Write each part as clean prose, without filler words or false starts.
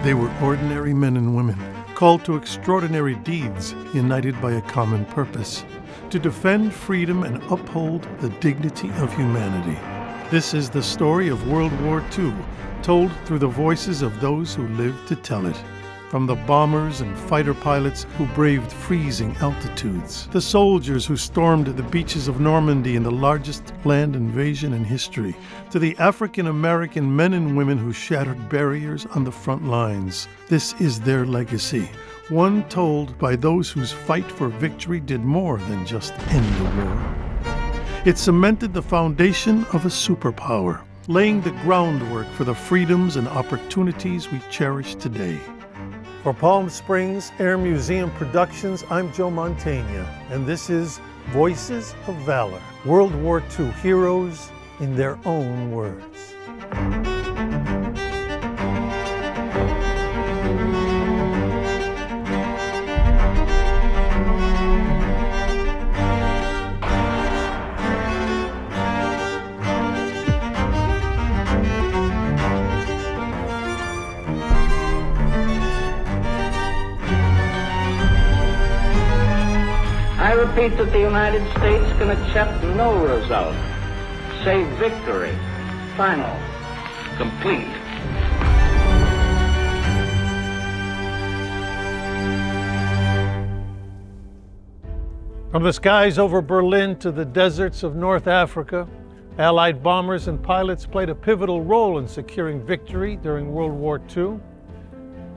They were ordinary men and women, called to extraordinary deeds, united by a common purpose, to defend freedom and uphold the dignity of humanity. This is the story of World War II, told through the voices of those who lived to tell it. From the bombers and fighter pilots who braved freezing altitudes, the soldiers who stormed the beaches of Normandy in the largest land invasion in history, to the African-American men and women who shattered barriers on the front lines. This is their legacy, one told by those whose fight for victory did more than just end the war. It cemented the foundation of a superpower, laying the groundwork for the freedoms and opportunities we cherish today. For Palm Springs Air Museum Productions, I'm Joe Mantegna, and this is Voices of Valor, World War II heroes in their own words. I repeat that the United States can accept no result save victory, final, complete. From the skies over Berlin to the deserts of North Africa, Allied bombers and pilots played a pivotal role in securing victory during World War II.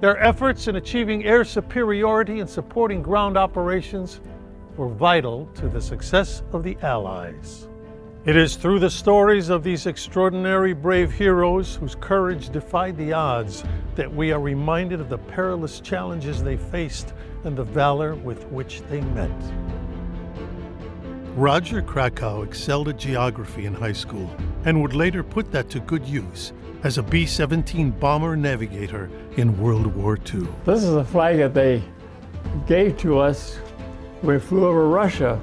Their efforts in achieving air superiority and supporting ground operations were vital to the success of the Allies. It is through the stories of these extraordinary brave heroes whose courage defied the odds that we are reminded of the perilous challenges they faced and the valor with which they met. Roger Krakow excelled at geography in high school and would later put that to good use as a B-17 bomber navigator in World War II. This is a flag that they gave to us. We flew over Russia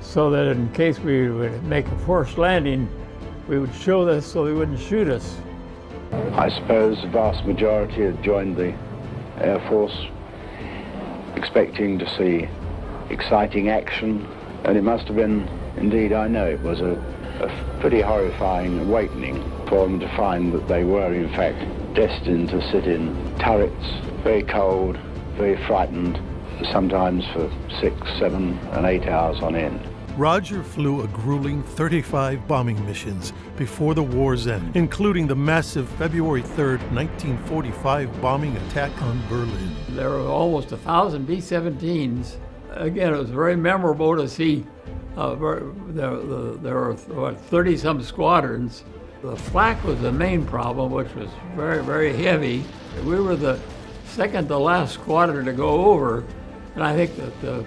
so that in case we would make a forced landing, we would show this so they wouldn't shoot us. I suppose the vast majority had joined the Air Force expecting to see exciting action, and it must have been, indeed I know it was a pretty horrifying awakening for them to find that they were in fact destined to sit in turrets, very cold, very frightened, sometimes for 6, 7, and 8 hours on end. Roger flew a grueling 35 bombing missions before the war's end, including the massive February 3rd, 1945 bombing attack on Berlin. There were almost 1,000 B-17s. Again, it was very memorable to see there were 30-some squadrons. The flak was the main problem, which was very, very heavy. We were the second to last squadron to go over. And I think that the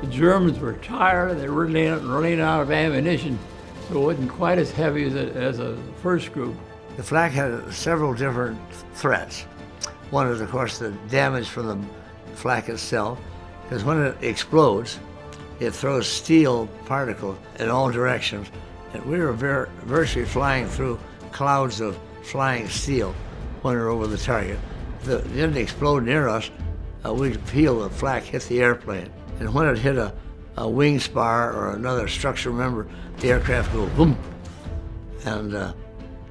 Germans were tired, they were running out of ammunition, so it wasn't quite as heavy as a first group. The flak had several different threats. One is, of course, the damage from the flak itself, because when it explodes, it throws steel particles in all directions. And we were virtually flying through clouds of flying steel when we were over the target. If it didn't explode near us, we'd feel the flak hit the airplane. And when it hit a wing spar or another structural member, the aircraft would go boom. And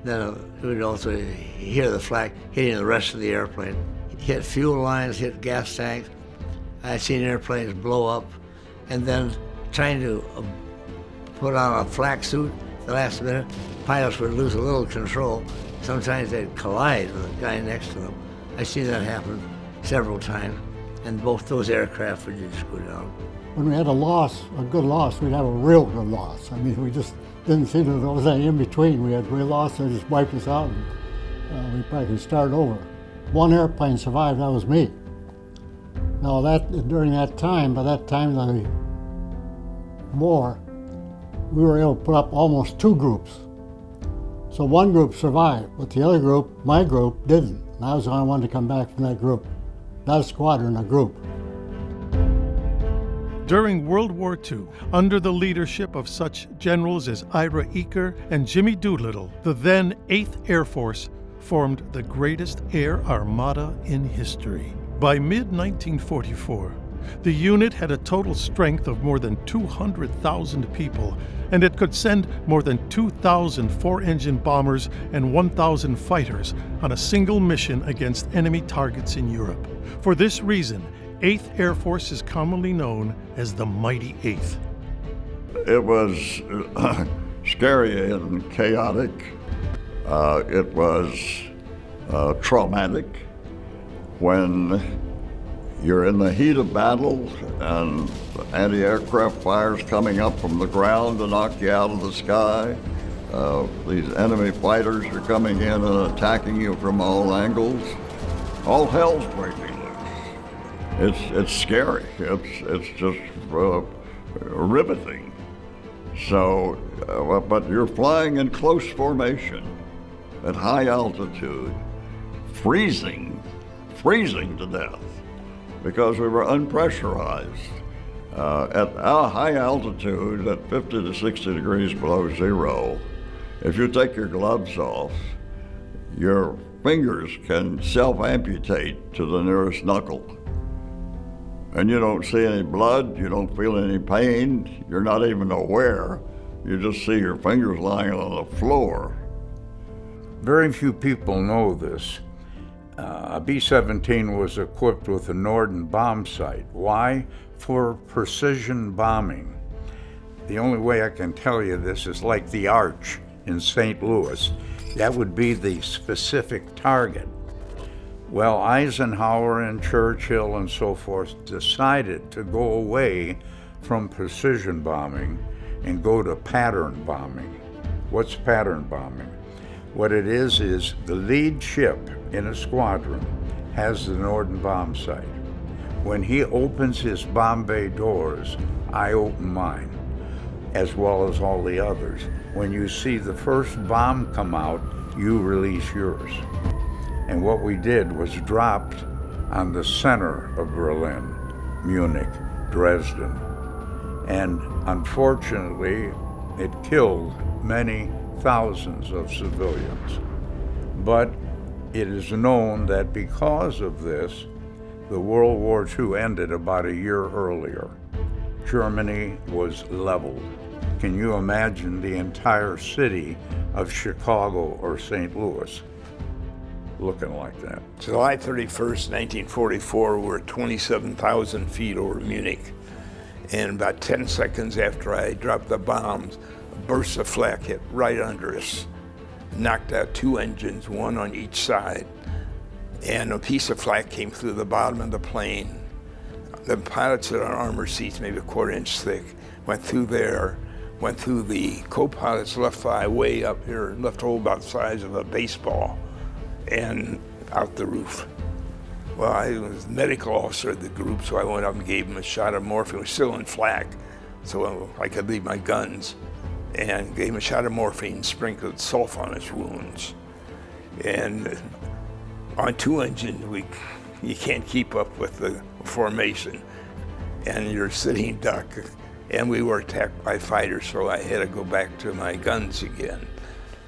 then we'd also hear the flak hitting the rest of the airplane. It hit fuel lines, hit gas tanks. I've seen airplanes blow up. And then trying to put on a flak suit at the last minute, pilots would lose a little control. Sometimes they'd collide with the guy next to them. I've seen that happen several times, and both those aircraft would just go down. When we had a loss, a good loss, we'd have a real good loss. I mean, we just didn't see that there was any in between. We had real loss, they just wiped us out, and we probably could start over. One airplane survived, that was me. Now during that time, by that time of the war, we were able to put up almost 2 groups. So one group survived, but the other group, my group, didn't. And I was the only one to come back from that group. Not a squadron, a group. During World War II, under the leadership of such generals as Ira Eaker and Jimmy Doolittle, the then 8th Air Force formed the greatest air armada in history. By mid-1944, the unit had a total strength of more than 200,000 people, and it could send more than 2,000 four-engine bombers and 1,000 fighters on a single mission against enemy targets in Europe. For this reason, 8th Air Force is commonly known as the Mighty 8th. It was scary and chaotic. It was traumatic when you're in the heat of battle and anti-aircraft fires coming up from the ground to knock you out of the sky. These enemy fighters are coming in and attacking you from all angles. All hell's breaking loose. It's scary. It's just riveting. So, but you're flying in close formation at high altitude, freezing to death, because we were unpressurized. At our high altitude, at 50 to 60 degrees below zero, if you take your gloves off, your fingers can self-amputate to the nearest knuckle. And you don't see any blood, you don't feel any pain, you're not even aware. You just see your fingers lying on the floor. Very few people know this. A B-17 was equipped with a Norden bomb sight. Why? For precision bombing. The only way I can tell you this is like the Arch in St. Louis. That would be the specific target. Well, Eisenhower and Churchill and so forth decided to go away from precision bombing and go to pattern bombing. What's pattern bombing? What it is the lead ship in a squadron has the Norden bomb sight. When he opens his bomb bay doors, I open mine, as well as all the others. When you see the first bomb come out, you release yours. And what we did was dropped on the center of Berlin, Munich, Dresden. And unfortunately, it killed many thousands of civilians. But it is known that because of this, the World War II ended about a year earlier. Germany was leveled. Can you imagine the entire city of Chicago or St. Louis looking like that? July 31st, 1944, we're 27,000 feet over Munich. And about 10 seconds after I dropped the bombs, a burst of flak hit right under us, knocked out 2 engines, one on each side. And a piece of flak came through the bottom of the plane. The pilots had on armor seats, maybe a 1/4 inch thick, went through there, went through the co-pilot's left thigh way up here, left hole about the size of a baseball, and out the roof. Well, I was the medical officer of the group, so I went up and gave him a shot of morphine. It was still in flak, so I could leave my guns, and gave him a shot of morphine, sprinkled salt on his wounds. And on 2 engines, you can't keep up with the formation, and you're sitting duck. And we were attacked by fighters, so I had to go back to my guns again.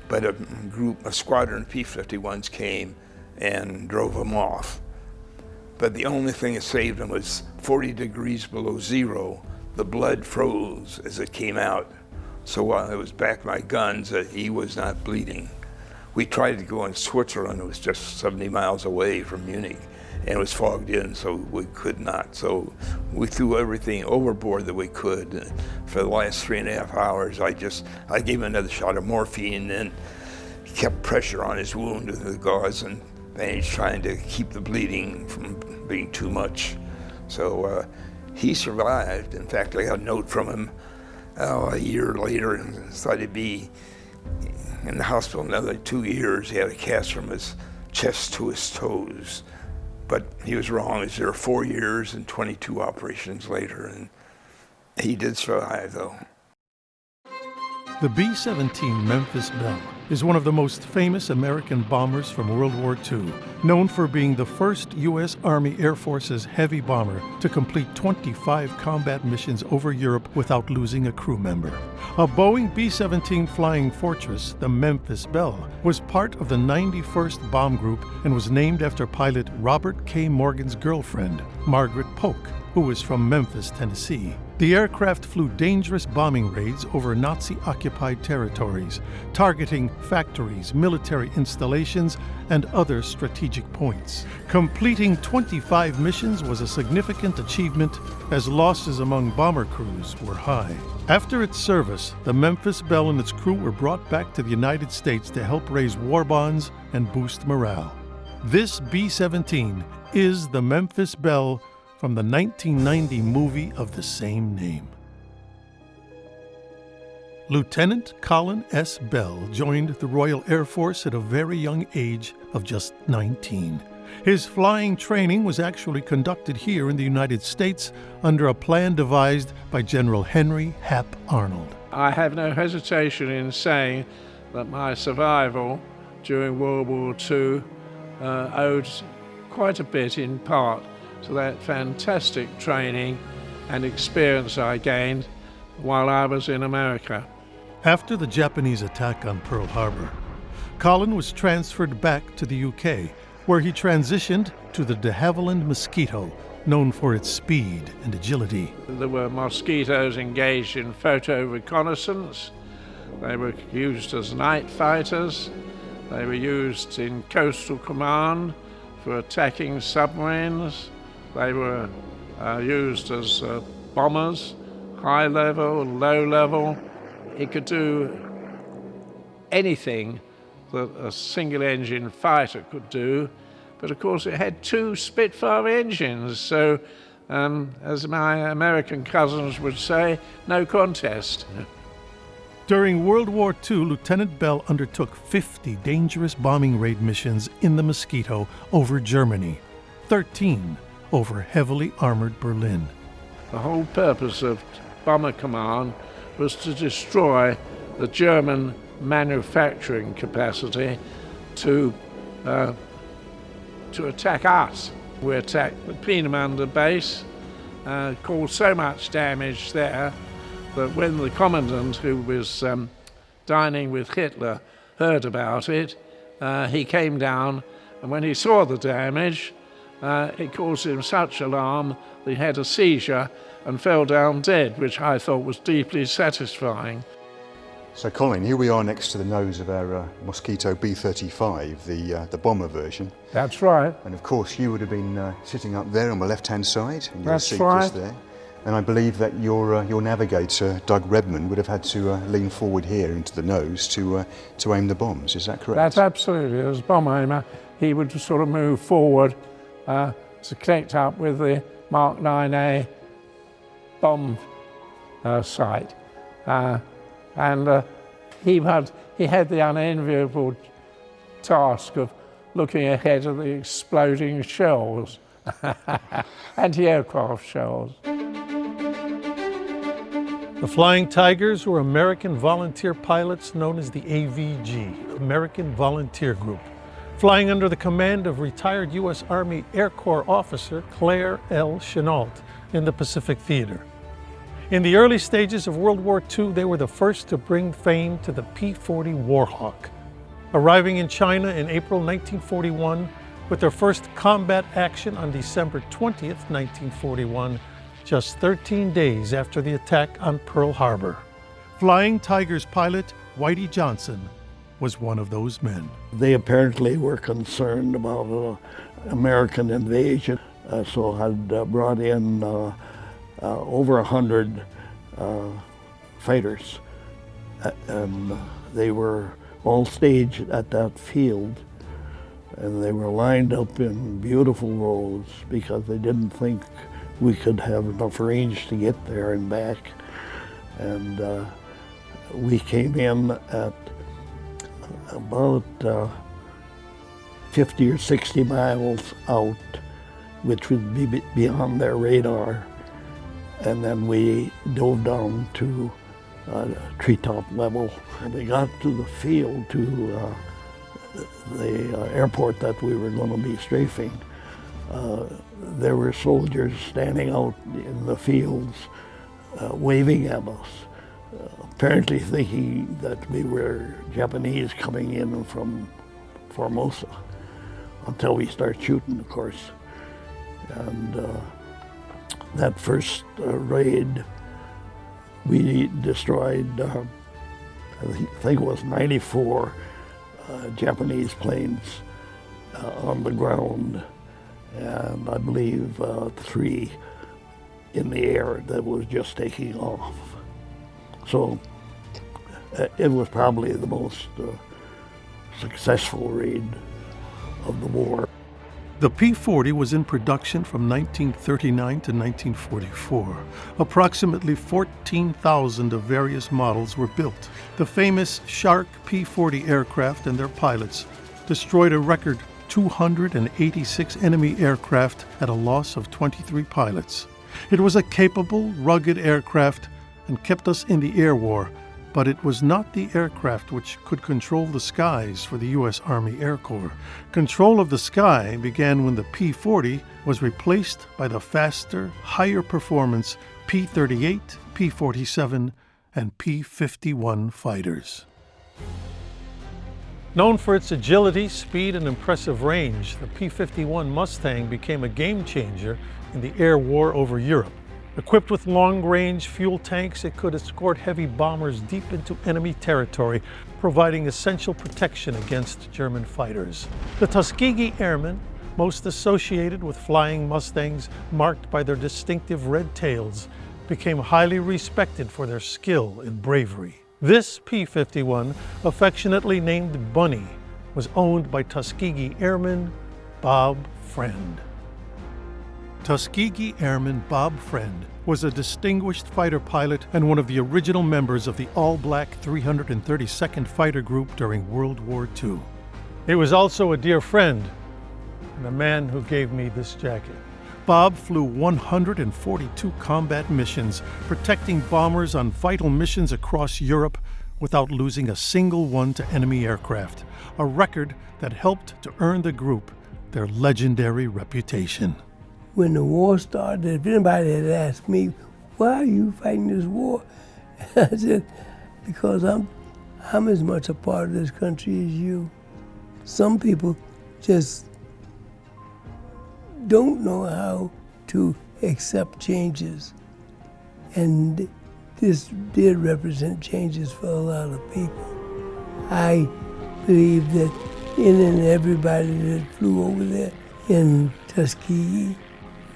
But a squadron of P-51s came and drove them off. But the only thing that saved them was 40 degrees below zero. The blood froze as it came out. So while I was back to my guns, he was not bleeding. We tried to go in Switzerland. It was just 70 miles away from Munich, and it was fogged in, so we could not. So we threw everything overboard that we could. For the last 3.5 hours, I gave him another shot of morphine and kept pressure on his wound with the gauze and bandage, trying to keep the bleeding from being too much. So he survived. In fact, I got a note from him a year later, and thought he'd be in the hospital another 2 years. He had a cast from his chest to his toes. But he was wrong. He was there 4 years and 22 operations later, and he did survive, though. The B-17 Memphis Belle is one of the most famous American bombers from World War II, known for being the first U.S. Army Air Force's heavy bomber to complete 25 combat missions over Europe without losing a crew member. A Boeing B-17 Flying Fortress, the Memphis Belle, was part of the 91st Bomb Group and was named after pilot Robert K. Morgan's girlfriend, Margaret Polk, who was from Memphis, Tennessee. The aircraft flew dangerous bombing raids over Nazi-occupied territories, targeting factories, military installations, and other strategic points. Completing 25 missions was a significant achievement, as losses among bomber crews were high. After its service, the Memphis Belle and its crew were brought back to the United States to help raise war bonds and boost morale. This B-17 is the Memphis Belle from the 1990 movie of the same name. Lieutenant Colin S. Bell joined the Royal Air Force at a very young age of just 19. His flying training was actually conducted here in the United States under a plan devised by General Henry Hap Arnold. I have no hesitation in saying that my survival during World War II owed quite a bit in part to that fantastic training and experience I gained while I was in America. After the Japanese attack on Pearl Harbor, Colin was transferred back to the UK, where he transitioned to the de Havilland Mosquito, known for its speed and agility. There were mosquitoes engaged in photo reconnaissance. They were used as night fighters. They were used in coastal command for attacking submarines. They were used as bombers, high level, low level. It could do anything that a single engine fighter could do, but of course it had two Spitfire engines, so as my American cousins would say, no contest. During World War II, Lieutenant Bell undertook 50 dangerous bombing raid missions in the Mosquito over Germany, 13 over heavily armored Berlin. The whole purpose of Bomber Command was to destroy the German manufacturing capacity to attack us. We attacked the Peenemünde base, caused so much damage there that when the commandant, who was dining with Hitler, heard about it, he came down, and when he saw the damage, it caused him such alarm that he had a seizure and fell down dead, which I thought was deeply satisfying. So Colin, here we are next to the nose of our Mosquito B-35, the bomber version. That's right. And of course you would have been sitting up there on the left-hand side, and your That's seat right. just there. And I believe that your navigator, Doug Redman, would have had to lean forward here into the nose to aim the bombs. Is that correct? That's absolutely. As bomb aimer, he would sort of move forward to connect up with the Mark 9A bomb sight. And he had the unenviable task of looking ahead of the exploding shells, anti-aircraft shells. The Flying Tigers were American volunteer pilots known as the AVG, American Volunteer Group, flying under the command of retired U.S. Army Air Corps officer Claire L. Chenault in the Pacific Theater. In the early stages of World War II, they were the first to bring fame to the P-40 Warhawk, arriving in China in April 1941 with their first combat action on December 20th, 1941, just 13 days after the attack on Pearl Harbor. Flying Tigers pilot Whitey Johnson was one of those men. They apparently were concerned about American invasion, so had brought in over 100 fighters, and they were all staged at that field, and they were lined up in beautiful rows because they didn't think we could have enough range to get there and back. And we came in at about 50 or 60 miles out, which would be beyond their radar. And then we dove down to treetop level. And we got to the field, to the airport that we were going to be strafing. There were soldiers standing out in the fields waving at us, apparently thinking that we were Japanese coming in from Formosa, until we start shooting, of course. And that first raid, we destroyed, I think it was 94 Japanese planes on the ground, and I believe 3 in the air that was just taking off. So it was probably the most successful raid of the war. The P-40 was in production from 1939 to 1944. Approximately 14,000 of various models were built. The famous Shark P-40 aircraft and their pilots destroyed a record 286 enemy aircraft at a loss of 23 pilots. It was a capable, rugged aircraft and kept us in the air war, but it was not the aircraft which could control the skies for the U.S. Army Air Corps. Control of the sky began when the P-40 was replaced by the faster, higher performance P-38, P-47, and P-51 fighters. Known for its agility, speed, and impressive range, the P-51 Mustang became a game changer in the air war over Europe. Equipped with long-range fuel tanks, it could escort heavy bombers deep into enemy territory, providing essential protection against German fighters. The Tuskegee Airmen, most associated with flying Mustangs marked by their distinctive red tails, became highly respected for their skill and bravery. This P-51, affectionately named Bunny, was owned by Tuskegee Airman Bob Friend. Tuskegee Airman Bob Friend was a distinguished fighter pilot and one of the original members of the all-black 332nd Fighter Group during World War II. He was also a dear friend and the man who gave me this jacket. Bob flew 142 combat missions, protecting bombers on vital missions across Europe without losing a single one to enemy aircraft, a record that helped to earn the group their legendary reputation. When the war started, if anybody had asked me, why are you fighting this war? I said, because I'm as much a part of this country as you. Some people just don't know how to accept changes. And this did represent changes for a lot of people. I believe that in and everybody that flew over there in Tuskegee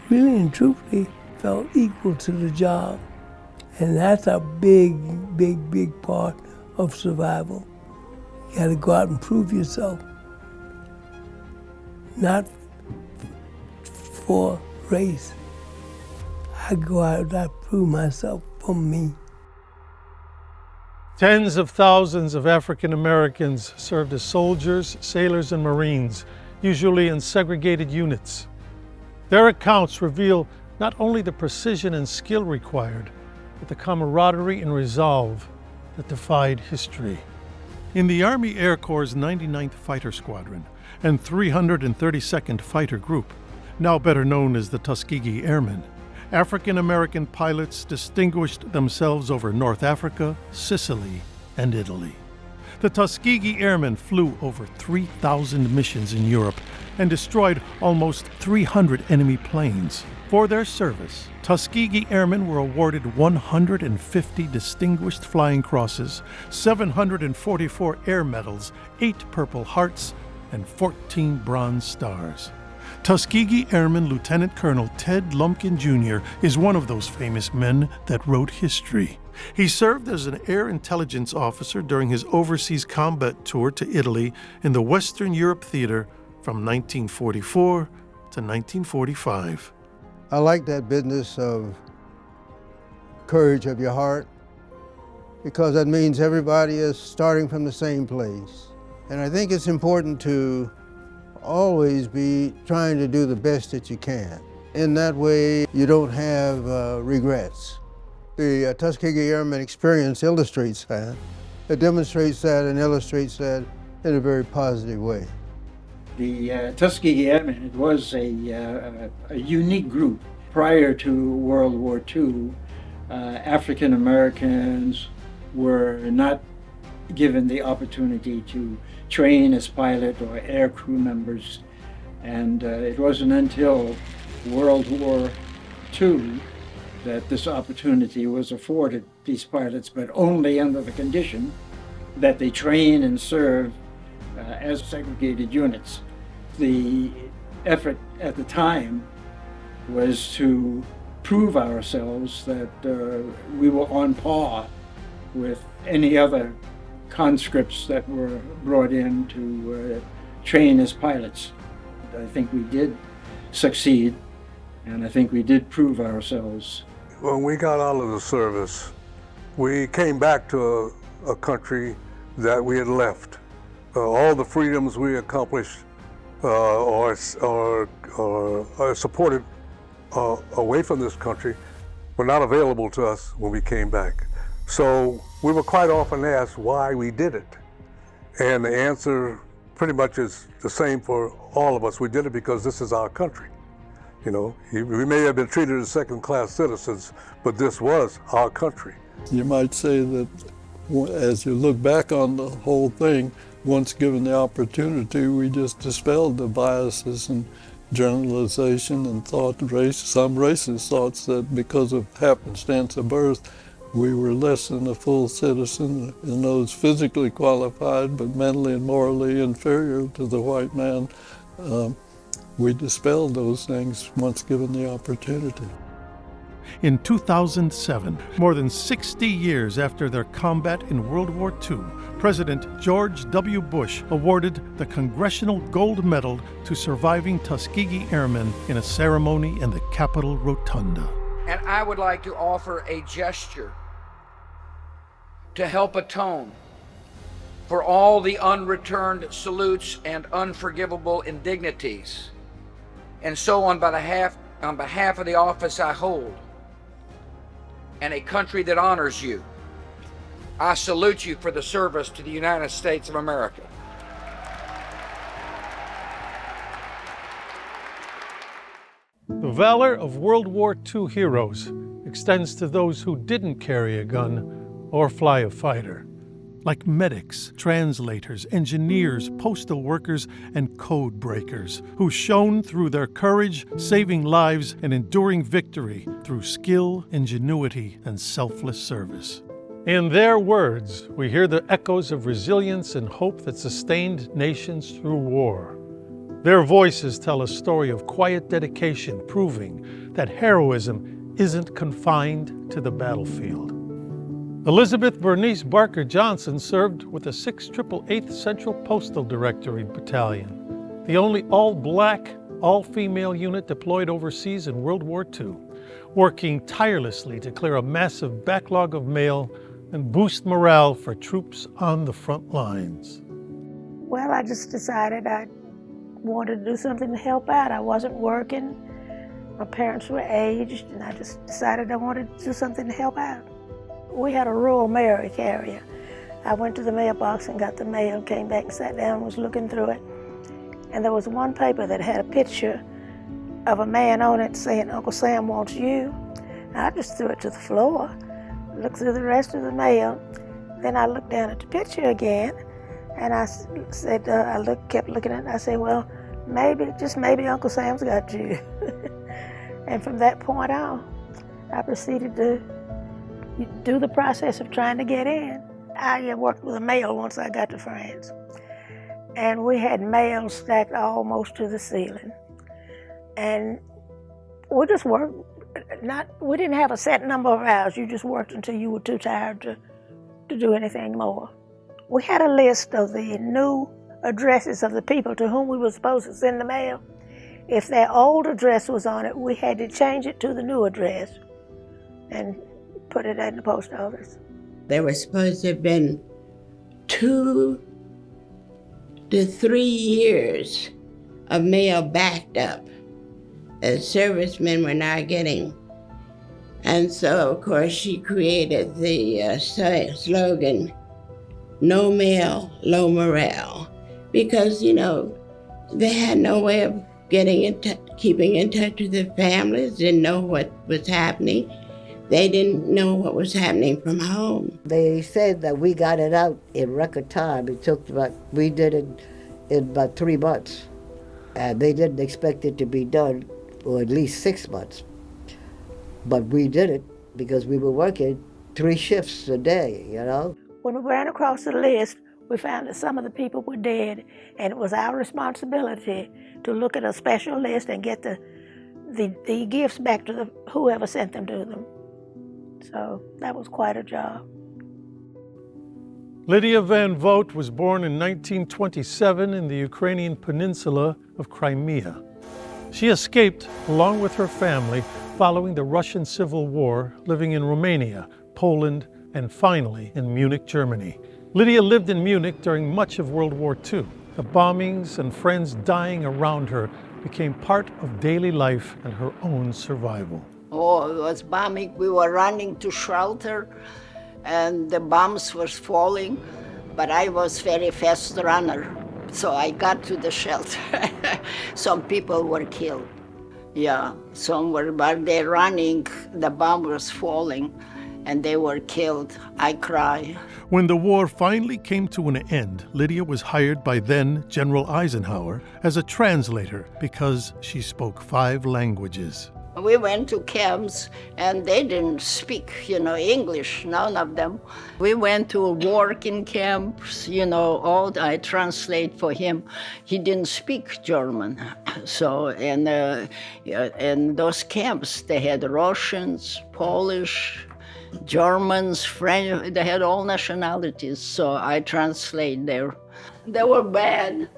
really and truthfully felt equal to the job. And that's a big, big, big part of survival. You gotta go out and prove yourself. Not for race. I go out and I prove myself for me. Tens of thousands of African Americans served as soldiers, sailors, and Marines, usually in segregated units. Their accounts reveal not only the precision and skill required, but the camaraderie and resolve that defied history. In the Army Air Corps' 99th Fighter Squadron and 332nd Fighter Group, now better known as the Tuskegee Airmen, African-American pilots distinguished themselves over North Africa, Sicily, and Italy. The Tuskegee Airmen flew over 3,000 missions in Europe and destroyed almost 300 enemy planes. For their service, Tuskegee Airmen were awarded 150 Distinguished Flying Crosses, 744 Air Medals, 8 Purple Hearts, and 14 Bronze Stars. Tuskegee Airman Lieutenant Colonel Ted Lumpkin Jr. is one of those famous men that wrote history. He served as an air intelligence officer during his overseas combat tour to Italy in the Western Europe theater from 1944 to 1945. I like that business of courage of your heart, because that means everybody is starting from the same place. And I think it's important to always be trying to do the best that you can. In that way, you don't have regrets. the Tuskegee Airmen experience illustrates that. It demonstrates that and illustrates that in a very positive way. The Tuskegee Airmen, it was a unique group. Prior to World War II, African Americans were not given the opportunity to train as pilot or air crew members. And it wasn't until World War II that this opportunity was afforded these pilots, but only under the condition that they train and serve as segregated units. The effort at the time was to prove ourselves that we were on par with any other conscripts that were brought in to train as pilots. I think we did succeed, and I think we did prove ourselves. When we got out of the service, we came back to a country that we had left. All the freedoms we accomplished or supported away from this country were not available to us when we came back. So we were quite often asked why we did it. And the answer pretty much is the same for all of us. We did it because this is our country. You know, we may have been treated as second-class citizens, but this was our country. You might say that as you look back on the whole thing, once given the opportunity, we just dispelled the biases and generalization and thought some racist thoughts that because of happenstance of birth, we were less than a full citizen and those physically qualified but mentally and morally inferior to the white man. We dispelled those things once given the opportunity. In 2007, more than 60 years after their combat in World War II, President George W. Bush awarded the Congressional Gold Medal to surviving Tuskegee Airmen in a ceremony in the Capitol Rotunda. And I would like to offer a gesture to help atone for all the unreturned salutes and unforgivable indignities. And so on behalf of the office I hold and a country that honors you, I salute you for the service to the United States of America. The valor of World War II heroes extends to those who didn't carry a gun or fly a fighter. Like medics, translators, engineers, postal workers, and code breakers, who shone through their courage, saving lives and enduring victory through skill, ingenuity, and selfless service. In their words, we hear the echoes of resilience and hope that sustained nations through war. Their voices tell a story of quiet dedication, proving that heroism isn't confined to the battlefield. Elizabeth Bernice Barker Johnson served with the 688th Central Postal Directory Battalion, the only all-black, all-female unit deployed overseas in World War II, working tirelessly to clear a massive backlog of mail and boost morale for troops on the front lines. Well, I just decided I wanted to do something to help out. I wasn't working. My parents were aged, and I just decided I wanted to do something to help out. We had a rural mail carrier. I went to the mailbox and got the mail, came back and sat down and was looking through it. And there was one paper that had a picture of a man on it saying, "Uncle Sam wants you." And I just threw it to the floor, looked through the rest of the mail. Then I looked down at the picture again, and I said, kept looking at it, and I said, well, just maybe Uncle Sam's got you. And from that point on, I proceeded to do the process of trying to get in. I worked with the mail once I got to France. And we had mail stacked almost to the ceiling. And we just worked, we didn't have a set number of hours. You just worked until you were too tired to do anything more. We had a list of the new addresses of the people to whom we were supposed to send the mail. If their old address was on it, we had to change it to the new address and put it in the post office. There were supposed to have been 2 to 3 years of mail backed up. As servicemen were not getting And so, of course, she created the slogan, "No mail, low morale," because, they had no way of keeping in touch with their families, didn't know what was happening. They didn't know what was happening from home. They said that we got it out in record time. We did it in about 3 months. And they didn't expect it to be done for at least 6 months. But we did it because we were working 3 shifts a day, When we ran across the list, we found that some of the people were dead, and it was our responsibility to look at a special list and get the gifts back to whoever sent them to them. So that was quite a job. Lydia Van Vogt was born in 1927 in the Ukrainian peninsula of Crimea. She escaped along with her family following the Russian Civil War, living in Romania, Poland, and finally in Munich, Germany. Lydia lived in Munich during much of World War II. The bombings and friends dying around her became part of daily life and her own survival. Oh, it was bombing. We were running to shelter, and the bombs was falling, but I was very fast runner, so I got to the shelter. Some people were killed. Yeah, some were, but they're running, the bomb was falling, and they were killed. I cry. When the war finally came to an end, Lydia was hired by then General Eisenhower as a translator because she spoke 5 languages. We went to camps, and they didn't speak, English, none of them. We went to work in camps, I translate for him. He didn't speak German. So, in those camps, they had Russians, Polish, Germans, French, they had all nationalities, so I translate there. They were bad.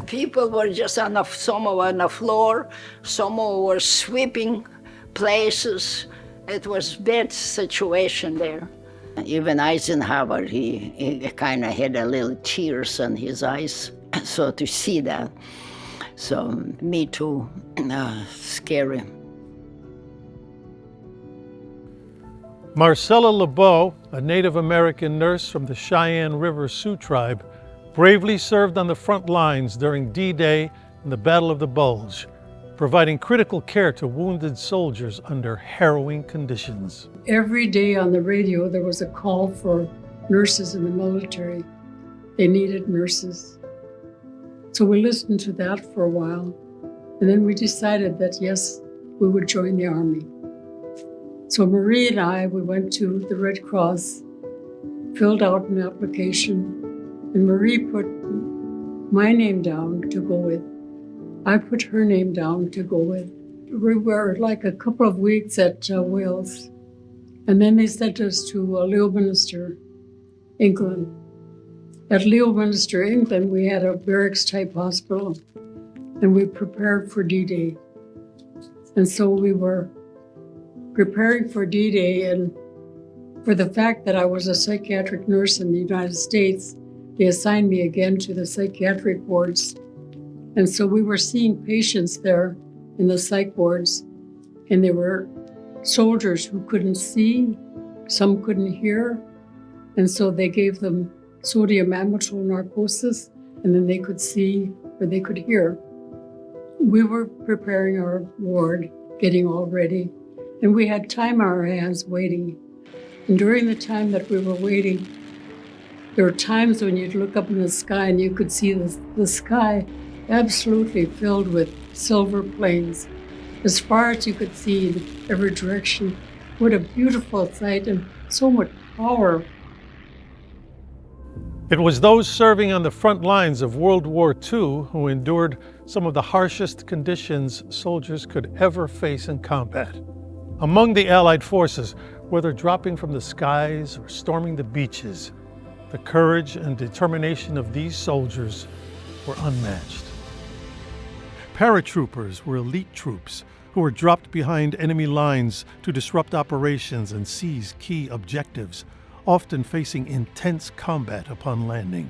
People were just some were on the floor, some were sweeping places. It was a bad situation there. Even Eisenhower, he kind of had a little tears in his eyes, so to see that. So me too, scary. Marcella LeBeau, a Native American nurse from the Cheyenne River Sioux tribe, bravely served on the front lines during D-Day and the Battle of the Bulge, providing critical care to wounded soldiers under harrowing conditions. Every day on the radio, there was a call for nurses in the military. They needed nurses. So we listened to that for a while, and then we decided that, yes, we would join the Army. So Marie and I, we went to the Red Cross, filled out an application, and Marie put my name down to go with. I put her name down to go with. We were like a couple of weeks at Wales, and then they sent us to Leominster, England. At Leominster, England, we had a barracks-type hospital, and we prepared for D-Day. And so we were preparing for D-Day, and for the fact that I was a psychiatric nurse in the United States, they assigned me again to the psychiatric wards. And so we were seeing patients there in the psych wards, and there were soldiers who couldn't see, some couldn't hear, and so they gave them sodium amytal narcosis, and then they could see or they could hear. We were preparing our ward, getting all ready, and we had time on our hands waiting. And during the time that we were waiting, there were times when you'd look up in the sky and you could see the sky absolutely filled with silver planes, as far as you could see in every direction. What a beautiful sight and so much power. It was those serving on the front lines of World War II who endured some of the harshest conditions soldiers could ever face in combat. Among the Allied forces, whether dropping from the skies or storming the beaches, the courage and determination of these soldiers were unmatched. Paratroopers were elite troops who were dropped behind enemy lines to disrupt operations and seize key objectives, often facing intense combat upon landing.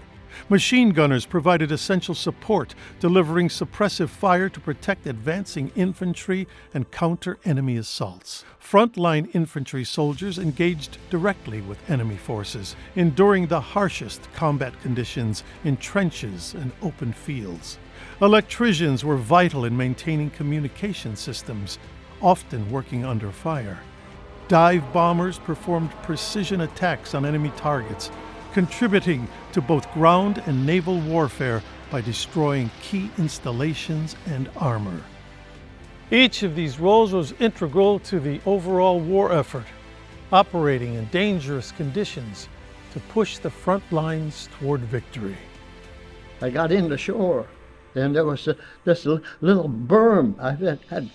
Machine gunners provided essential support, delivering suppressive fire to protect advancing infantry and counter enemy assaults. Frontline infantry soldiers engaged directly with enemy forces, enduring the harshest combat conditions in trenches and open fields. Electricians were vital in maintaining communication systems, often working under fire. Dive bombers performed precision attacks on enemy targets, contributing to both ground and naval warfare by destroying key installations and armor. Each of these roles was integral to the overall war effort, operating in dangerous conditions to push the front lines toward victory. I got in the shore, and there was this little berm. I had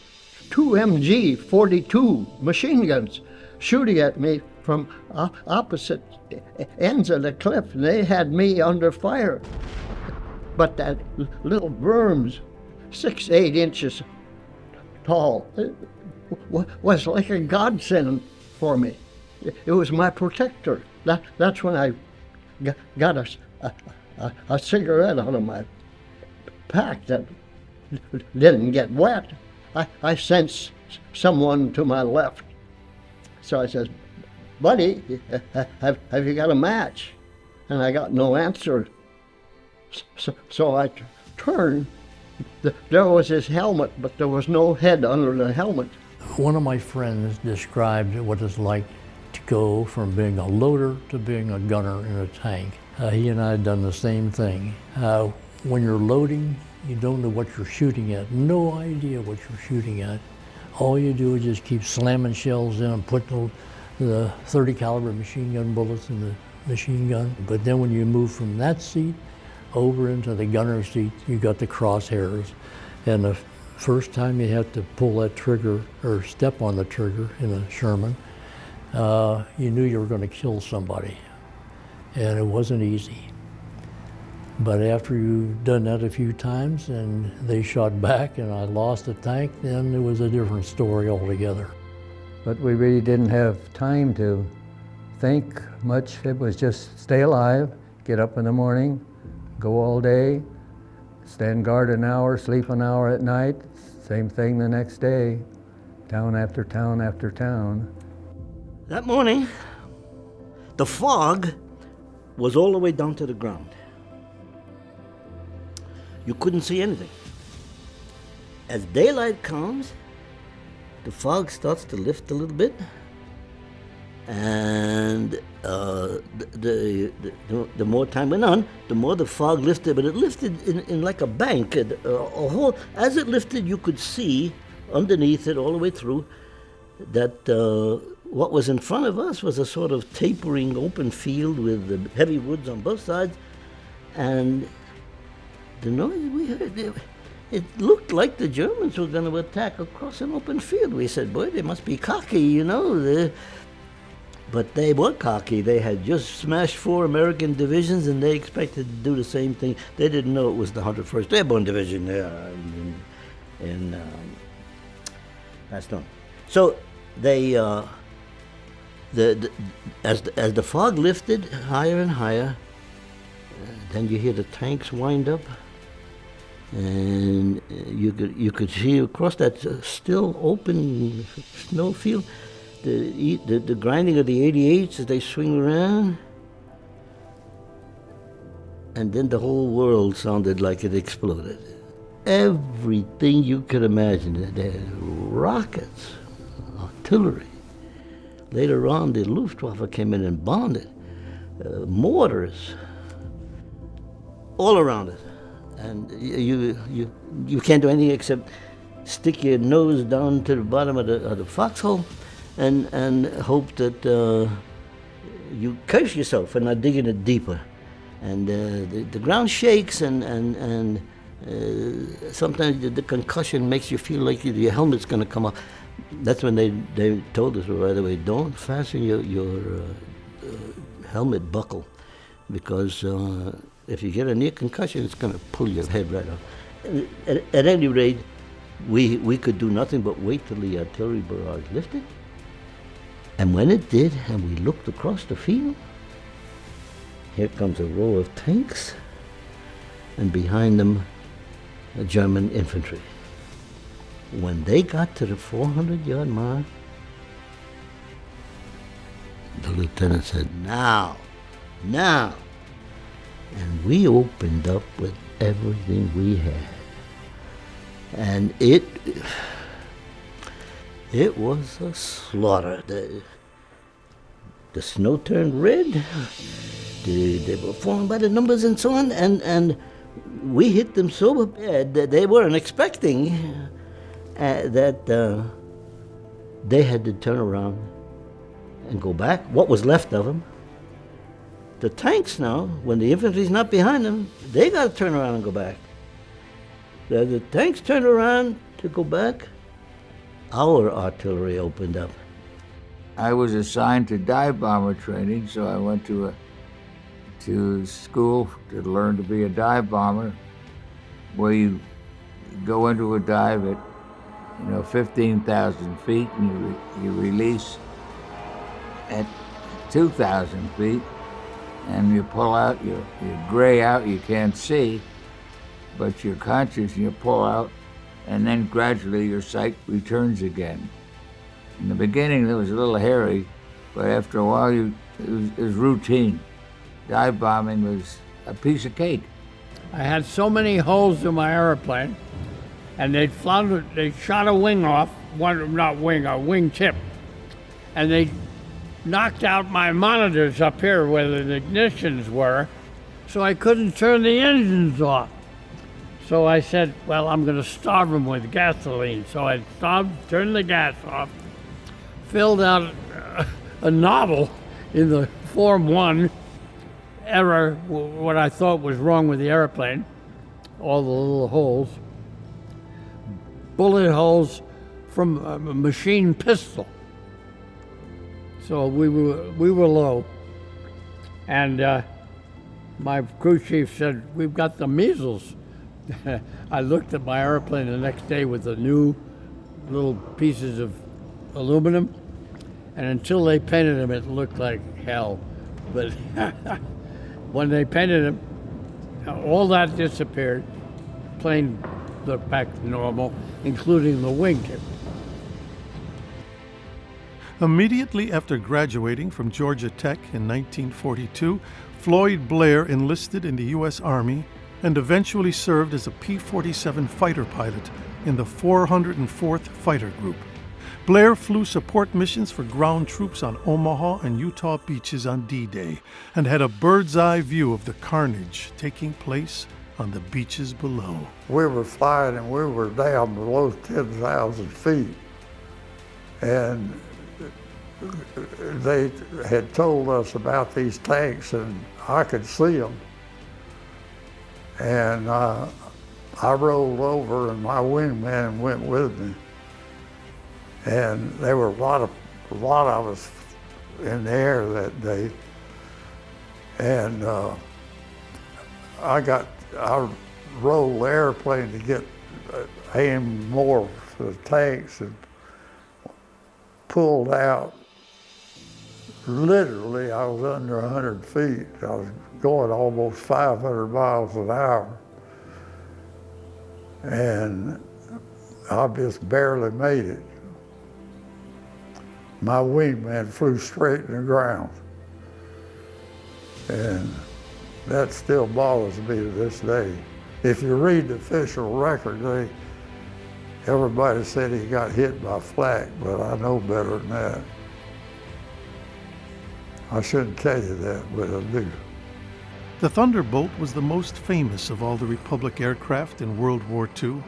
2 MG 42 machine guns shooting at me from opposite ends of the cliff, and they had me under fire. But that little berm's 6-8 inches tall. It was like a godsend for me. It was my protector. That's when I got a cigarette out of my pack that didn't get wet. I sensed someone to my left. So I says, "Buddy, have you got a match?" And I got no answer. So I turned. There was his helmet, but there was no head under the helmet. One of my friends described what it's like to go from being a loader to being a gunner in a tank. He and I had done the same thing. When you're loading, you don't know what you're shooting at. No idea what you're shooting at. All you do is just keep slamming shells in and put the 30 caliber machine gun bullets in the machine gun. But then when you move from that seat over into the gunner seat, you got the crosshairs. And the first time you have to pull that trigger or step on the trigger in a Sherman, you knew you were going to kill somebody. And it wasn't easy. But after you've done that a few times and they shot back and I lost the tank, then it was a different story altogether. But we really didn't have time to think much. It was just stay alive, get up in the morning, go all day, stand guard an hour, sleep an hour at night, same thing the next day, town after town after town. That morning, the fog was all the way down to the ground. You couldn't see anything. As daylight comes, the fog starts to lift a little bit, and the more time went on, the more the fog lifted, but it lifted in like a bank. As it lifted, you could see underneath it all the way through that what was in front of us was a sort of tapering open field with the heavy woods on both sides, and the noise we heard, it looked like the Germans were going to attack across an open field. We said, boy, they must be cocky, you know. But they were cocky. They had just smashed 4 American divisions, and they expected to do the same thing. They didn't know it was the 101st Airborne Division there in Bastogne. So they, as the fog lifted higher and higher, then you hear the tanks wind up, and you could see across that still open snow field the grinding of the 88s as they swing around, and then the whole world sounded like it exploded. Everything you could imagine. There were rockets, artillery. Later on, the Luftwaffe came in and bombed it. Mortars, all around it. And you can't do anything except stick your nose down to the bottom of the foxhole and hope that you curse yourself for not digging it deeper. And the ground shakes, and sometimes the concussion makes you feel like your helmet's going to come off. That's when they told us right away, don't fasten your helmet buckle, because if you get a near concussion, it's going to pull your head right off. At any rate, we could do nothing but wait till the artillery barrage lifted. And when it did, and we looked across the field, here comes a row of tanks and behind them, German infantry. When they got to the 400-yard mark, the lieutenant said, now. And we opened up with everything we had. And it was a slaughter. The snow turned red. They were falling by the numbers and so on. And we hit them so bad that they weren't expecting that they had to turn around and go back. What was left of them. The tanks now, when the infantry's not behind them, they got to turn around and go back. The tanks turned around to go back. Our artillery opened up. I was assigned to dive bomber training, so I went to school to learn to be a dive bomber, where you go into a dive at 15,000 feet and you release at 2,000 feet, and you pull out, you gray out, you can't see, but you're conscious and you pull out, and then gradually your sight returns again. In the beginning it was a little hairy, but after a while it was routine. Dive bombing was a piece of cake. I had so many holes in my airplane, and they shot a wing off, a wingtip, and they knocked out my monitors up here where the ignitions were, so I couldn't turn the engines off. So I said, well, I'm going to starve them with gasoline. So I turned the gas off, filled out a novel in the Form 1 error, what I thought was wrong with the airplane, all the little holes, bullet holes from a machine pistol. So we were low, and my crew chief said, we've got the measles. I looked at my airplane the next day with the new little pieces of aluminum, and until they painted them, it looked like hell. But when they painted them, all that disappeared. Plane looked back to normal, including the wingtip. Immediately after graduating from Georgia Tech in 1942, Floyd Blair enlisted in the U.S. Army and eventually served as a P-47 fighter pilot in the 404th Fighter Group. Blair flew support missions for ground troops on Omaha and Utah beaches on D-Day and had a bird's-eye view of the carnage taking place on the beaches below. We were flying and we were down below 10,000 feet, and they had told us about these tanks, and I could see them. And I rolled over, and my wingman went with me. And there were a lot of us in the air that day. And I rolled the airplane to get aim more for the tanks and pulled out. Literally, I was under 100 feet. I was going almost 500 miles an hour. And I just barely made it. My wingman flew straight in the ground. And that still bothers me to this day. If you read the official record, everybody said he got hit by flak, but I know better than that. I shouldn't tell you that, but I do. The Thunderbolt was the most famous of all the Republic aircraft in World War II.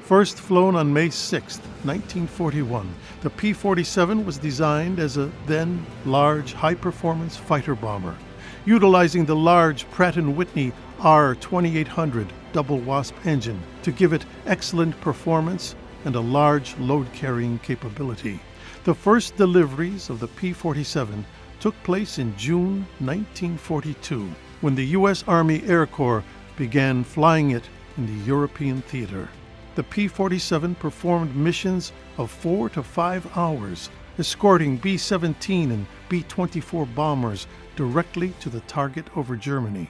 First flown on May 6, 1941, the P-47 was designed as a then large high-performance fighter bomber, utilizing the large Pratt & Whitney R-2800 double wasp engine to give it excellent performance and a large load-carrying capability. The first deliveries of the P-47 took place in June 1942, when the U.S. Army Air Corps began flying it in the European theater. The P-47 performed missions of 4 to 5 hours, escorting B-17 and B-24 bombers directly to the target over Germany.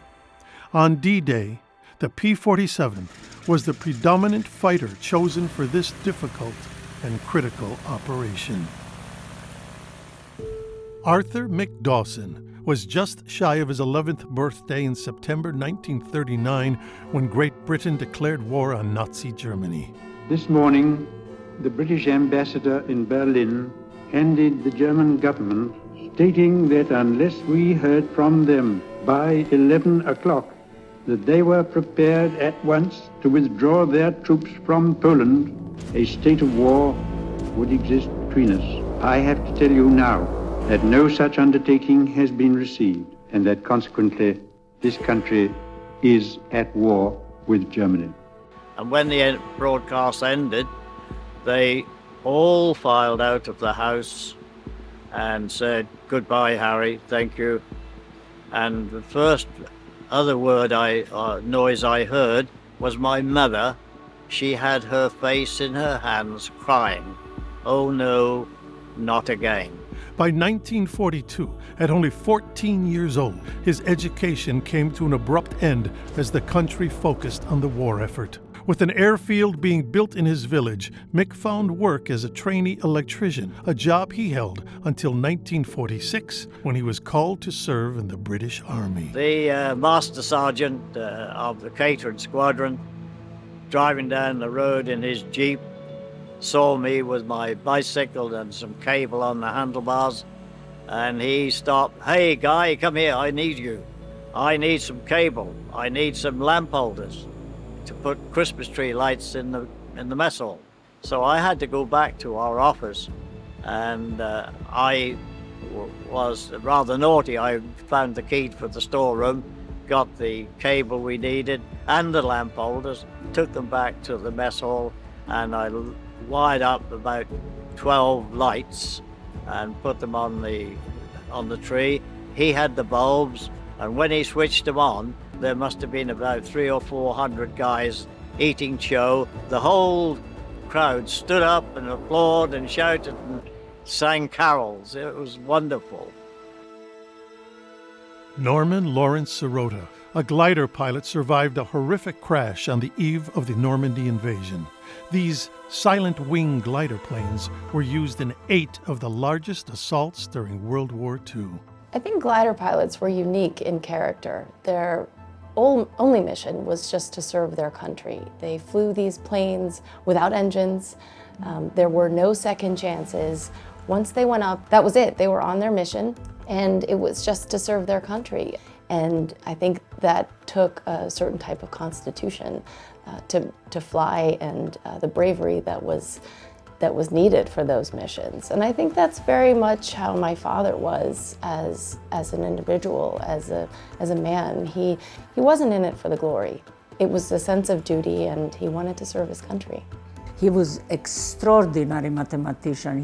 On D-Day, The P-47 was the predominant fighter chosen for this difficult and critical operation. Arthur Mick Dawson was just shy of his 11th birthday in September 1939 when Great Britain declared war on Nazi Germany. This morning, the British ambassador in Berlin handed the German government stating that unless we heard from them by 11 o'clock, that they were prepared at once to withdraw their troops from Poland, a state of war would exist between us. I have to tell you now that no such undertaking has been received, and that consequently this country is at war with Germany. And when the broadcast ended, they all filed out of the house and said, "Goodbye, Harry, thank you." And the first other noise I heard was my mother. She had her face in her hands crying, "Oh no, not again." By 1942, at only 14 years old, his education came to an abrupt end as the country focused on the war effort. With an airfield being built in his village, Mick found work as a trainee electrician, a job he held until 1946, when he was called to serve in the British Army. The master sergeant of the catering squadron, driving down the road in his Jeep, saw me with my bicycle and some cable on the handlebars, and he stopped. "Hey, guy, come here, I need you. I need some cable. I need some lamp holders to put Christmas tree lights in the mess hall." So I had to go back to our office, and I was rather naughty. I found the key for the storeroom, got the cable we needed and the lamp holders, took them back to the mess hall, and I wired up about 12 lights and put them on the tree. He had the bulbs, and when he switched them on, there must have been about 300 or 400 guys eating chow. The whole crowd stood up and applauded and shouted and sang carols. It was wonderful. Norman Lawrence Sirota, a glider pilot, survived a horrific crash on the eve of the Normandy invasion. These silent wing glider planes were used in 8 of the largest assaults during World War II. I think glider pilots were unique in character. Their only mission was just to serve their country. They flew these planes without engines. There were no second chances. Once they went up, that was it. They were on their mission, and it was just to serve their country. And I think that took a certain type of constitution to fly, and the bravery that was needed for those missions. And I think that's very much how my father was as an individual, as a man. He wasn't in it for the glory. It was a sense of duty, and he wanted to serve his country. He was extraordinary mathematician.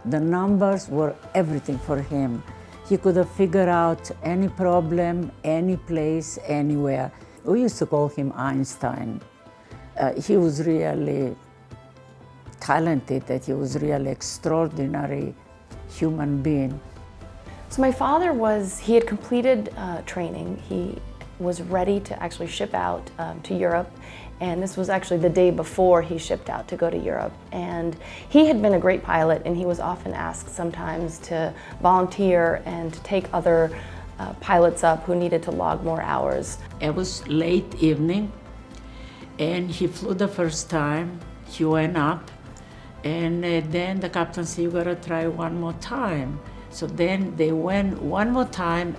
The numbers were everything for him. He could have figured out any problem, any place, anywhere. We used to call him Einstein. He was really talented, that he was really extraordinary human being. So my father he had completed training. He was ready to actually ship out to Europe, and this was actually the day before he shipped out to go to Europe. And he had been a great pilot, and he was often asked sometimes to volunteer and to take other pilots up who needed to log more hours. It was late evening, and he flew the first time. He went up, and then the captain said, "You gotta try one more time." So then they went one more time.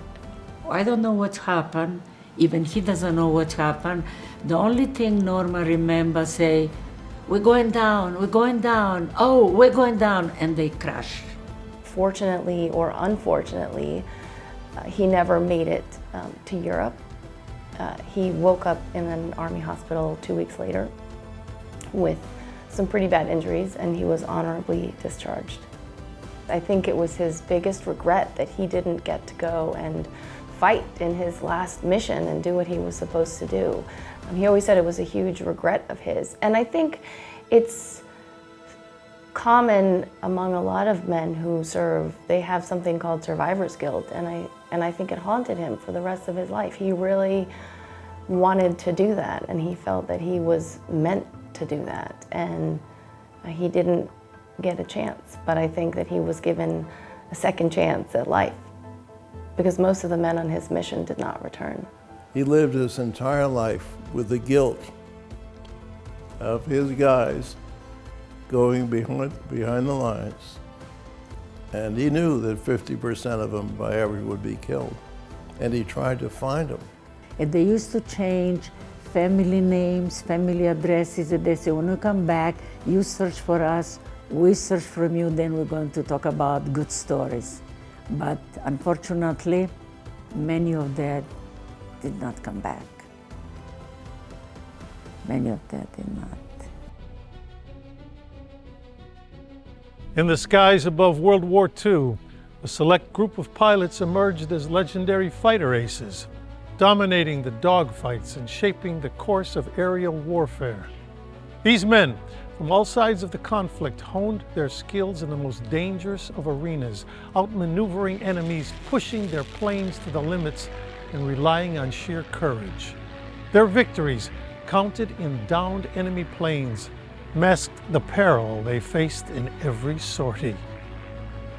I don't know what happened. Even he doesn't know what happened. The only thing Norma remembers say, "We're going down, we're going down, oh, we're going down," and they crashed. Fortunately or unfortunately, he never made it to Europe. He woke up in an Army hospital 2 weeks later with some pretty bad injuries, and he was honorably discharged. I think it was his biggest regret that he didn't get to go and fight in his last mission and do what he was supposed to do. He always said it was a huge regret of his. And I think it's common among a lot of men who serve. They have something called survivor's guilt, and I think it haunted him for the rest of his life. He really wanted to do that, and he felt that he was meant to do that, and he didn't get a chance. But I think that he was given a second chance at life, because most of the men on his mission did not return. He lived his entire life with the guilt of his guys going behind the lines, and he knew that 50% of them by every would be killed, and he tried to find them. And they used to change family names, family addresses, and they say, when you come back, you search for us, we search from you, then we're going to talk about good stories. But unfortunately, many of them did not come back. Many of them did not. In the skies above World War II, a select group of pilots emerged as legendary fighter aces, dominating the dogfights and shaping the course of aerial warfare. These men, from all sides of the conflict, honed their skills in the most dangerous of arenas, outmaneuvering enemies, pushing their planes to the limits, and relying on sheer courage. Their victories, counted in downed enemy planes, masked the peril they faced in every sortie.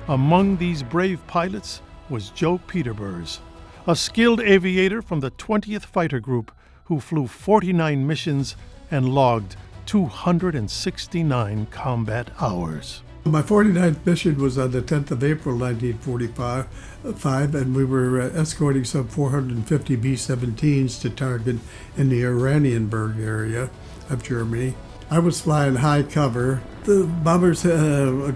Among these brave pilots was Joe Peterbers, a skilled aviator from the 20th Fighter Group who flew 49 missions and logged 269 combat hours. My 49th mission was on the 10th of April 1945, and we were escorting some 450 B-17s to target in the Oranienburg area of Germany. I was flying high cover. The bombers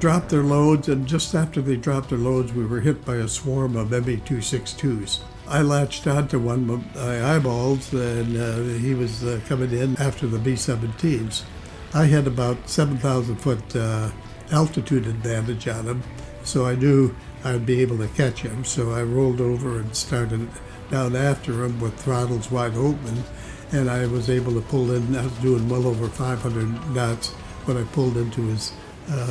dropped their loads, and just after they dropped their loads, we were hit by a swarm of ME-262s. I latched onto one of my eyeballs, and he was coming in after the B-17s. I had about 7,000 foot altitude advantage on him, so I knew I'd be able to catch him. So I rolled over and started down after him with throttles wide open, and I was able to pull in. I was doing well over 500 knots when I pulled into his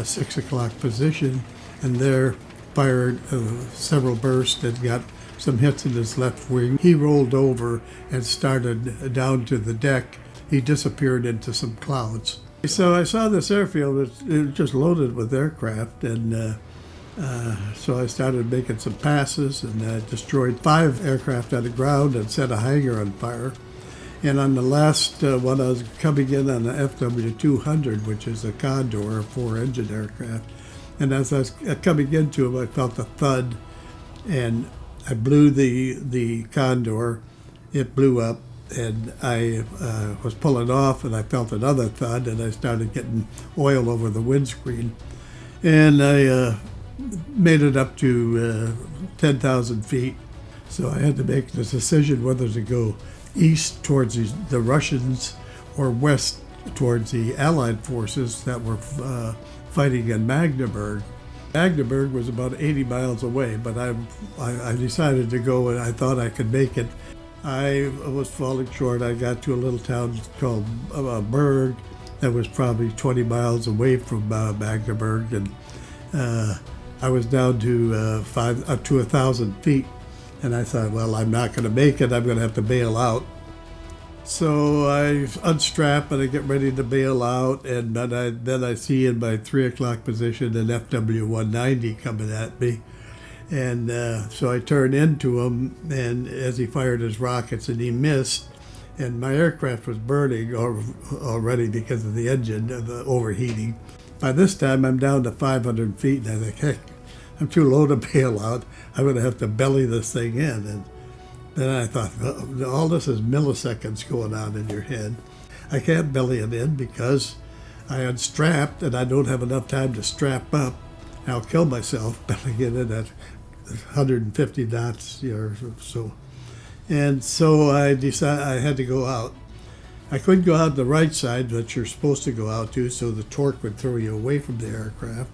6 o'clock position, and there fired several bursts and got some hits in his left wing. He rolled over and started down to the deck. He disappeared into some clouds. So I saw this airfield, it was just loaded with aircraft, and so I started making some passes, and I destroyed 5 aircraft on the ground and set a hangar on fire. And on the last one, I was coming in on the FW-200, which is a Condor, a 4-engine aircraft. And as I was coming into him, I felt a thud, and I blew the Condor. It blew up, and I was pulling off, and I felt another thud, and I started getting oil over the windscreen. And I made it up to 10,000 feet. So I had to make the decision whether to go east towards the Russians or west towards the Allied forces that were fighting in Magdeburg. Magdeburg was about 80 miles away, but I decided to go, and I thought I could make it. I was falling short. I got to a little town called Berg that was probably 20 miles away from Magdeburg, and I was down to up to 1,000 feet. And I thought, well, I'm not going to make it. I'm going to have to bail out. So I unstrap and I get ready to bail out, and then I see in my 3 o'clock position an FW-190 coming at me. And so I turn into him, and as he fired his rockets, and he missed, and my aircraft was burning already because of the engine, the overheating. By this time, I'm down to 500 feet, and I think, heck, I'm too low to bail out. I'm going to have to belly this thing in. And then I thought, all this is milliseconds going on in your head. I can't belly it in because I unstrapped, and I don't have enough time to strap up. I'll kill myself bellying it in at 150 knots or so. And so I decided I had to go out. I couldn't go out the right side that you're supposed to go out to, so the torque would throw you away from the aircraft.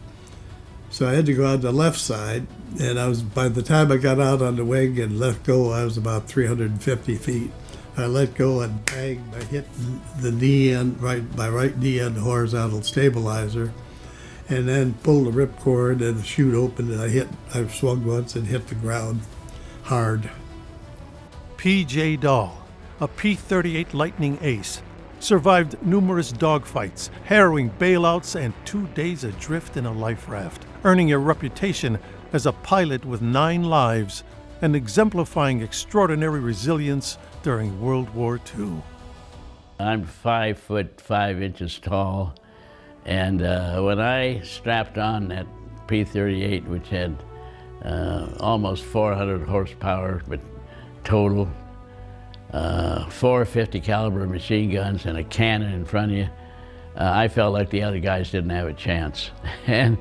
So I had to go out the left side, and by the time I got out on the wing and let go, I was about 350 feet. I let go and bang, I hit the knee end, my right knee on the horizontal stabilizer, and then pulled the ripcord and the chute open, and I swung once and hit the ground hard. P.J. Dahl a P-38 Lightning Ace, survived numerous dogfights, harrowing bailouts, and 2 days adrift in a life raft, earning a reputation as a pilot with 9 lives and exemplifying extraordinary resilience during World War II. I'm 5'5" tall, and when I strapped on that P-38, which had almost 400 horsepower, but total, 4 50 caliber machine guns and a cannon in front of you, I felt like the other guys didn't have a chance. And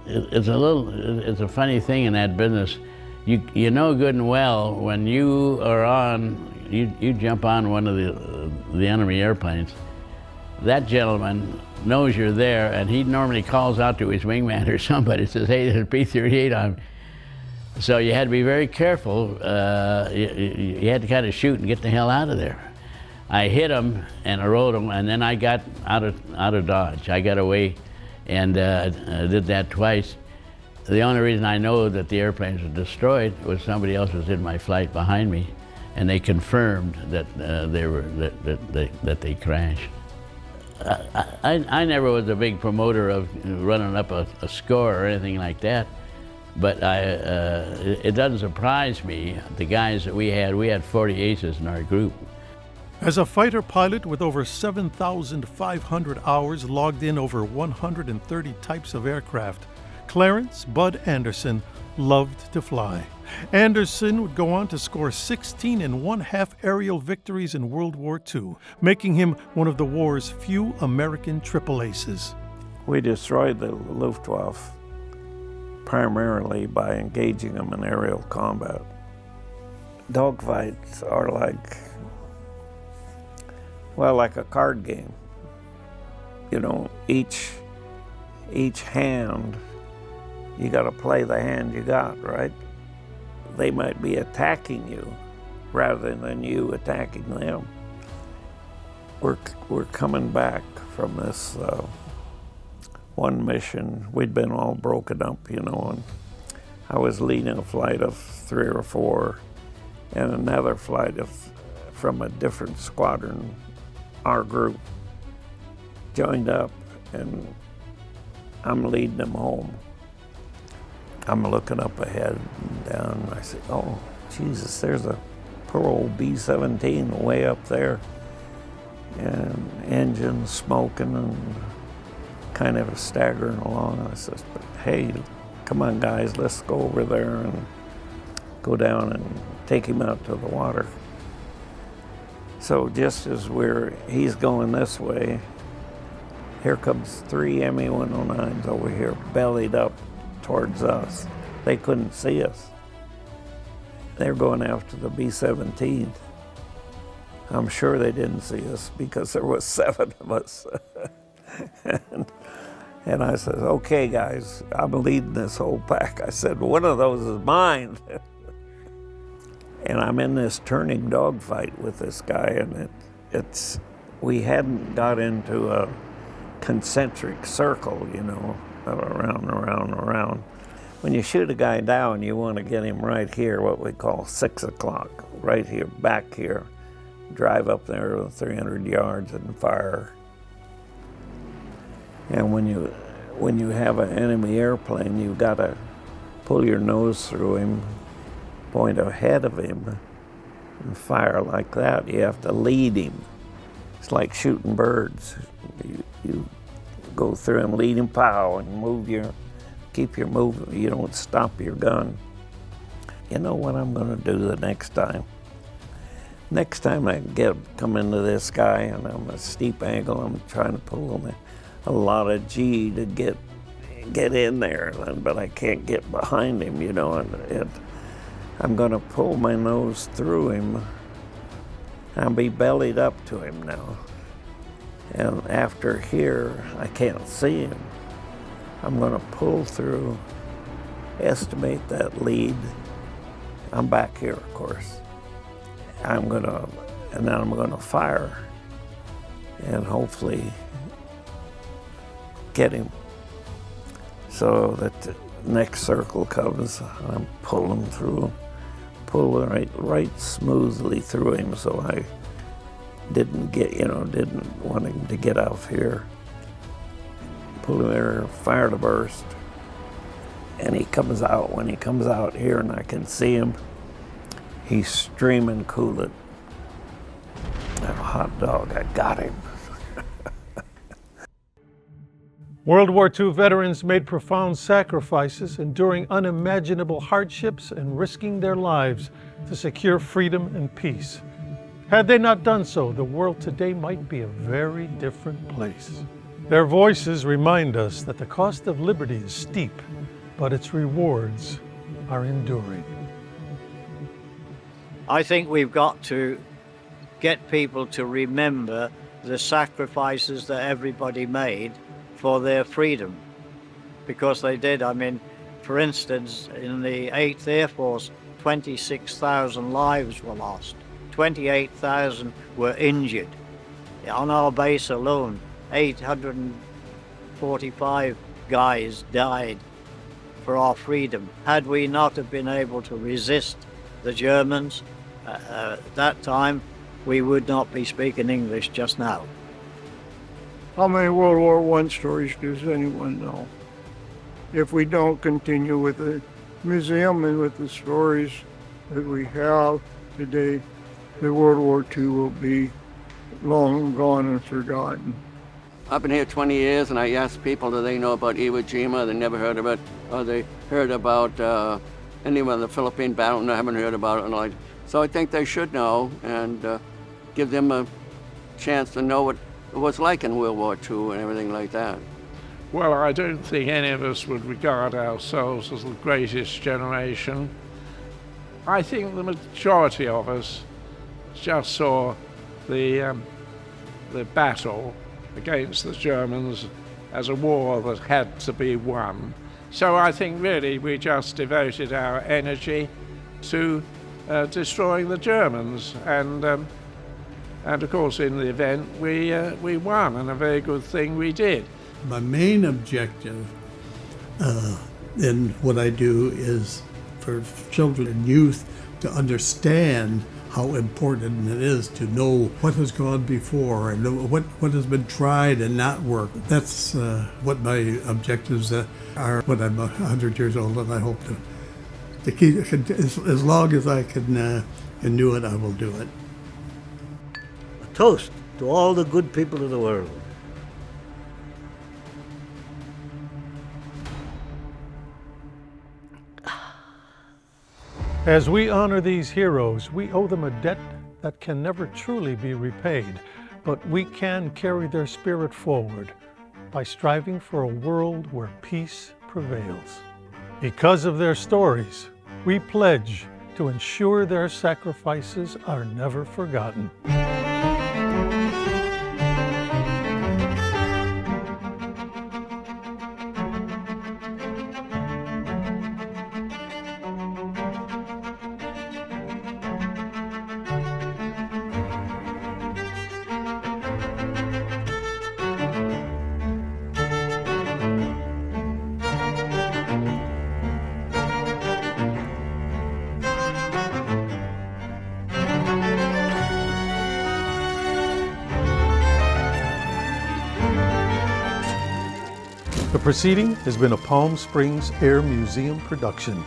it's a funny thing in that business. You know good and well when you are on, you jump on one of the enemy airplanes, that gentleman knows you're there, and he normally calls out to his wingman or somebody, says, hey, there's a P-38 on. So you had to be very careful. You had to kind of shoot and get the hell out of there. I hit him and I rode him, and then I got out of Dodge. I got away and did that twice. The only reason I know that the airplanes were destroyed was somebody else was in my flight behind me, and they confirmed that they crashed. I never was a big promoter of running up a score or anything like that, but it doesn't surprise me. The guys that we had 40 aces in our group. As a fighter pilot with over 7,500 hours logged in over 130 types of aircraft, Clarence Bud Anderson loved to fly. Anderson would go on to score 16 1/2 aerial victories in World War II, making him one of the war's few American triple aces. We destroyed the Luftwaffe primarily by engaging them in aerial combat. Dogfights are like a card game. You know, each hand, you got to play the hand you got, right? They might be attacking you rather than you attacking them. We're coming back from this one mission. We'd been all broken up, you know, and I was leading a flight of 3 or 4 and another flight from a different squadron. Our group joined up, and I'm leading them home. I'm looking up ahead and down, and I say, oh, Jesus, there's a poor old B-17 way up there, and engine smoking and kind of staggering along. And I says, but hey, come on, guys, let's go over there and go down and take him out to the water. So just as he's going this way, here comes 3 ME-109s over here, bellied up towards us. They couldn't see us. They're going after the B-17. I'm sure they didn't see us because there was 7 of us. and I said, okay, guys, I'm leading this whole pack. I said, one of those is mine. And I'm in this turning dogfight with this guy, and we hadn't got into a concentric circle, you know, around, around, around. When you shoot a guy down, you want to get him right here, what we call 6 o'clock, right here, back here. Drive up there with 300 yards and fire. And when you have an enemy airplane, you've got to pull your nose through him, point ahead of him, and fire like that. You have to lead him. It's like shooting birds. You go through him, lead him, pow, and keep your movement. You don't stop your gun. You know what I'm going to do the next time? Next time I come into this guy and I'm a steep angle, I'm trying to pull him a lot of G to get in there, but I can't get behind him, you know, and I'm going to pull my nose through him. I'll be bellied up to him now. And after here, I can't see him. I'm going to pull through, estimate that lead. I'm back here, of course. And then I'm going to fire and hopefully get him so that the next circle comes. I'm pulling through pull right smoothly through him, so I didn't want him to get off here. Pulled him there, fire to burst, and he comes out. When he comes out here and I can see him, he's streaming coolant. That hot dog, I got him. World War II veterans made profound sacrifices, enduring unimaginable hardships and risking their lives to secure freedom and peace. Had they not done so, the world today might be a very different place. Their voices remind us that the cost of liberty is steep, but its rewards are enduring. I think we've got to get people to remember the sacrifices that everybody made for their freedom, because they did. I mean, for instance, in the 8th Air Force, 26,000 lives were lost. 28,000 were injured. On our base alone, 845 guys died for our freedom. Had we not have been able to resist the Germans at that time, we would not be speaking English just now. How many World War I stories does anyone know? If we don't continue with the museum and with the stories that we have today, the World War II will be long gone and forgotten. I've been here 20 years, and I asked people, do they know about Iwo Jima? They never heard of it. Or they heard about any of the Philippine battle, and I haven't heard about it. So I think they should know, and give them a chance to know what it was like in World War II and everything like that. Well, I don't think any of us would regard ourselves as the greatest generation. I think the majority of us just saw the battle against the Germans as a war that had to be won. So I think really we just devoted our energy to destroying the Germans, and of course in the event we won, and a very good thing we did. My main objective in what I do is for children and youth to understand how important it is to know what has gone before and know what has been tried and not worked. That's what my objectives are when I'm 100 years old, and I hope to keep as long as I can do it, I will do it. A toast to all the good people of the world. As we honor these heroes, we owe them a debt that can never truly be repaid, but we can carry their spirit forward by striving for a world where peace prevails. Because of their stories, we pledge to ensure their sacrifices are never forgotten. The proceeding has been a Palm Springs Air Museum production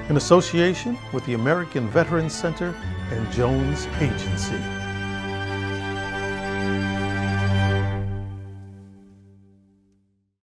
in association with the American Veterans Center and Jones Agency.